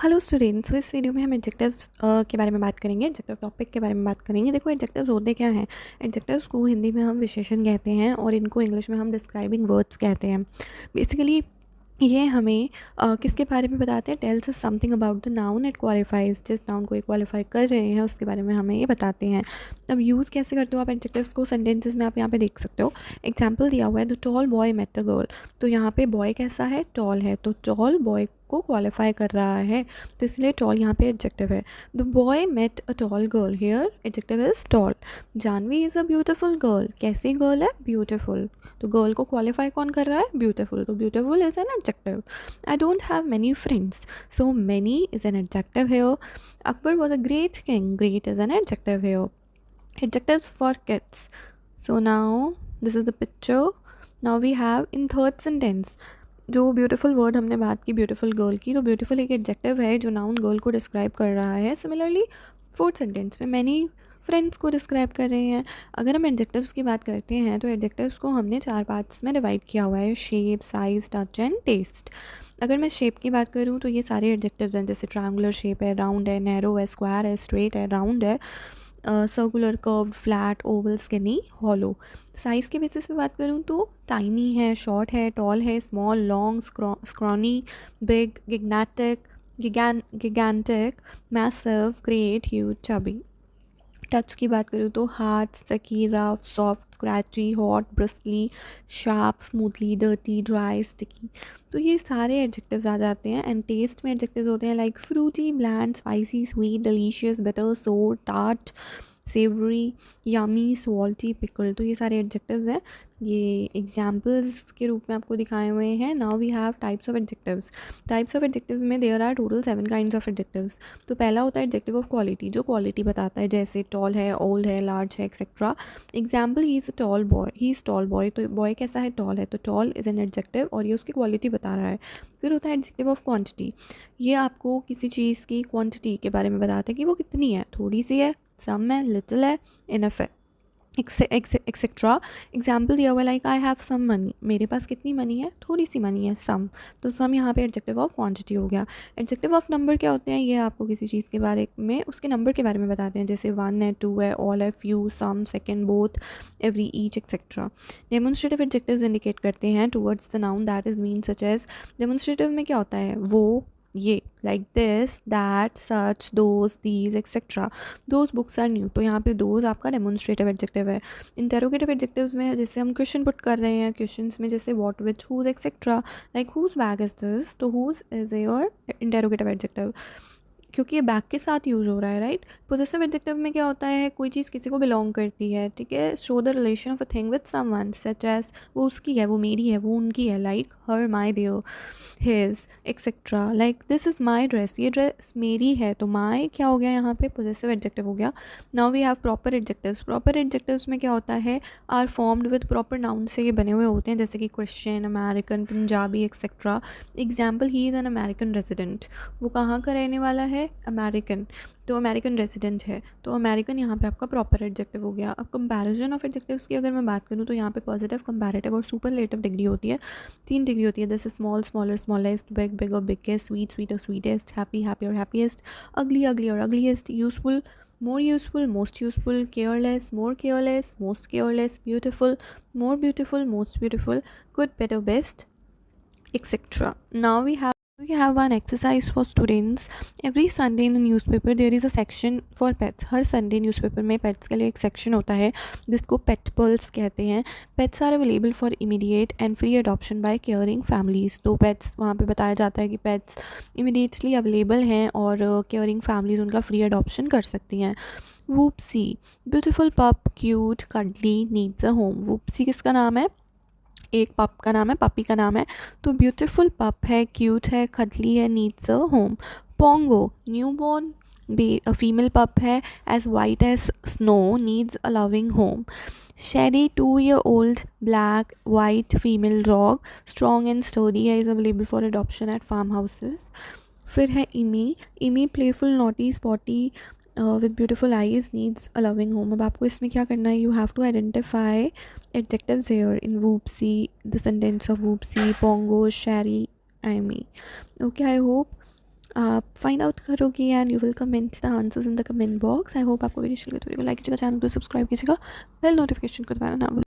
Hello students, तो इस video में हम एडजेक्टिव्स के बारे में बात करेंगे। एडजेक्टिव टॉपिक के बारे में बात करेंगे। देखो, एडजेक्टिव्स होते क्या हैं। एडजेक्टिव्स को हिंदी में हम विशेषण कहते हैं और इनको इंग्लिश में हम डिस्क्राइबिंग वर्ड्स कहते हैं। बेसिकली ये हमें किसके बारे में बताते हैं? Tells us something about the noun it qualifies. जिस नाउन को क्वालिफाई कर रहे हैं उसके बारे में हमें ये बताते हैं। अब यूज़ कैसे करते हो आप एडजेक्टिव्स को? सेंटेंसेस में आप यहाँ पे देख सकते हो। एग्जाम्पल दिया हुआ है, the tall boy met the girl. तो यहाँ पे बॉय कैसा है? टॉल है। तो टॉल बॉय को क्वालिफाई कर रहा है, तो इसलिए टॉल यहाँ पे एडजेक्टिव है। The boy met a tall girl, here adjective is tall. Janvi is a beautiful girl. कैसी गर्ल है? ब्यूटिफुल। तो गर्ल को क्वालिफाई कौन कर रहा है? ब्यूटिफुल। तो beautiful is an adjective. I don't have many friends, so many is an adjective here. Akbar was a great king, great is an adjective here. Adjectives for kids. So now this is the picture. Now we have in third sentence जो beautiful word हमने बात की beautiful girl की, तो beautiful एक adjective है जो noun girl को डिस्क्राइब कर रहा है। सिमिलरली फोर्थ सेंटेंस में मैनी फ्रेंड्स को डिस्क्राइब कर रहे हैं। अगर हम एडजेक्टिव्स की बात करते हैं तो एडजेक्टिव्स को हमने 4 पार्ट्स में डिवाइड किया हुआ है: shape, size, touch and taste. अगर मैं शेप की बात करूँ तो ये सारे एडजेक्टिव्स हैं, जैसे ट्रायंगुलर शेप है, राउंड है, नैरो है, स्क्वायर है, स्ट्रेट है, राउंड है, circular, curved, flat, Oval, skinny, hollow. Size के बेसिस पे बात करूँ तो टाइनी है, शॉर्ट है, टॉल है, small, long, scrawny, big, gigantic, massive, great, huge, chubby. Touch की बात करूँ तो hard, sticky, rough, soft, scratchy, hot, bristly, sharp, smoothly, dirty, dry, sticky. तो ये सारे एडजेक्टिव्स आ जाते हैं। एंड टेस्ट में एडजेक्टिव्स होते हैं like fruity, bland, spicy, sweet, delicious, bitter, sour, tart, savoury, yummy, salty, pickle. तो ये सारे एडजेक्टिव्स हैं, ये एग्जाम्पल्स के रूप में आपको दिखाए हुए हैं। Now we have types of adjectives. Types of adjectives में there are total 7 kinds of adjectives. तो पहला होता है एडजेक्टिव ऑफ क्वालिटी, जो क्वालिटी बताता है, जैसे टॉल है, ओल्ड है, लार्ज है, etcetera. Example, he is a tall boy, he is tall boy. तो बॉय कैसा है? टॉल है। तो टॉल इज़ एन एडजेक्टिव और ये उसकी क्वालिटी बता रहा है। फिर होता है एडजेक्टिव ऑफ क्वांटिटी। ये आपको किसी चीज़ की क्वांटिटी के बारे में बताता है कि वो कितनी है, थोड़ी सी है, सम है, लिटिल है, इनफ है, एक्सेट्रा। एग्जाम्पल दिया हुआ like I have some money, मेरे पास कितनी मनी है? थोड़ी सी मनी है, सम। तो सम यहाँ पे एडजेक्टिव ऑफ क्वांटिटी हो गया। एडजेक्टिव ऑफ नंबर क्या होते हैं? ये आपको किसी चीज़ के बारे में उसके नंबर के बारे में बताते हैं, जैसे 1 है, 2 है, ऑल है, few, some, second, both, every, each, etcetera. Demonstrative adjectives indicate करते हैं towards the noun that is mean, such as. Demonstrative में क्या होता है? वो, ये, like this, that, such, those, these, etcetera. Those books are new, तो यहाँ पे दोज आपका डेमोन्स्ट्रेटिव एडजेक्टिव है। इंटेरोगेटिव एडजेक्टिव्स में जैसे हम क्वेश्चन पुट कर रहे हैं, क्वेश्चंस में जैसे what, which, whose, etcetera. Like whose bag is this, तो whose is your interrogative adjective, क्योंकि ये बैक के साथ यूज़ हो रहा है, राइट। पोजेसिव एडजेक्टिव में क्या होता है? कोई चीज़ किसी को बिलोंग करती है, ठीक है। Show the relation of a thing with someone, such as वो उसकी है, वो मेरी है, वो उनकी है, like her, my, their, his, etcetera. Like this is my dress, ये ड्रेस मेरी है, तो माई क्या हो गया यहाँ पे? पोजेसिव एडजेक्टिव हो गया। Now we have proper adjectives. Proper adjectives में क्या होता है? Are formed with proper noun से ये बने हुए होते हैं, जैसे कि Christian, American, Punjabi, etcetera. Example, he is an American resident, वो कहाँ का रहने वाला है? अमेरिकन, तो अमेरिकन रेजिडेंट है। तो अमेरिकन यहाँ पे आपका प्रॉपर एडजेक्टिव हो गया। अब कंपैरिजन ऑफ एडजेक्टिव्स की अगर मैं बात करूँ तो यहाँ पे पॉजिटिव, कंपैरेटिव और सुपरलेटिव डिग्री होती है। 3 डिग्री होती है, जैसे small, smaller, smallest, big, big और बिगेस्ट, स्वीट, स्वीट और स्वीटेस्ट, हैप्पी, हैप्पी और हैप्पीएस्ट, अगली, अगली और ugliest, useful, more useful, most useful, careless, more careless, most careless, beautiful, more beautiful, most beautiful, good, better, best, etc. Now we have one exercise for students. Every Sunday in the newspaper there is a section for pets. Her Sunday newspaper में pets के लिए एक section होता है जिसको पेट pearls कहते हैं। Pets are available for immediate and free adoption by caring families. तो पेट्स वहाँ पे बताया जाता है कि पेट्स इमीडिएटली अवेलेबल हैं और केयरिंग फैमिलीज़ उनका फ्री अडॉप्शन कर सकती हैं। वूपसी, ब्यूटीफुल पप, क्यूट, कडली, नीड्स अ होम। वूपसी किसका नाम है? एक पप का नाम है, पपी का नाम है। तो ब्यूटीफुल पप है, क्यूट है, खदली है, needs a home. Pongo, new born female pup है, as white as snow, needs a loving home. Sherry, 2-year-old black white female dog, strong and sturdy है, is available for adoption at farm houses. फिर है Emmy playful, naughty, spotty with beautiful eyes, needs a loving home. अब आपको इसमें क्या करना है? You have to identify adjectives here in Whoopsie, the sentence of Whoopsie, Pongo, Shari, Amy. Okay, I hope आप find out करोगे and you will comment the answers in the comment box. I hope आपको video अच्छी लगी तो video को like कीजिएगा, channel को subscribe कीजिएगा, बेल नोटिफिकेशन को दबाना ना भूलिएगा।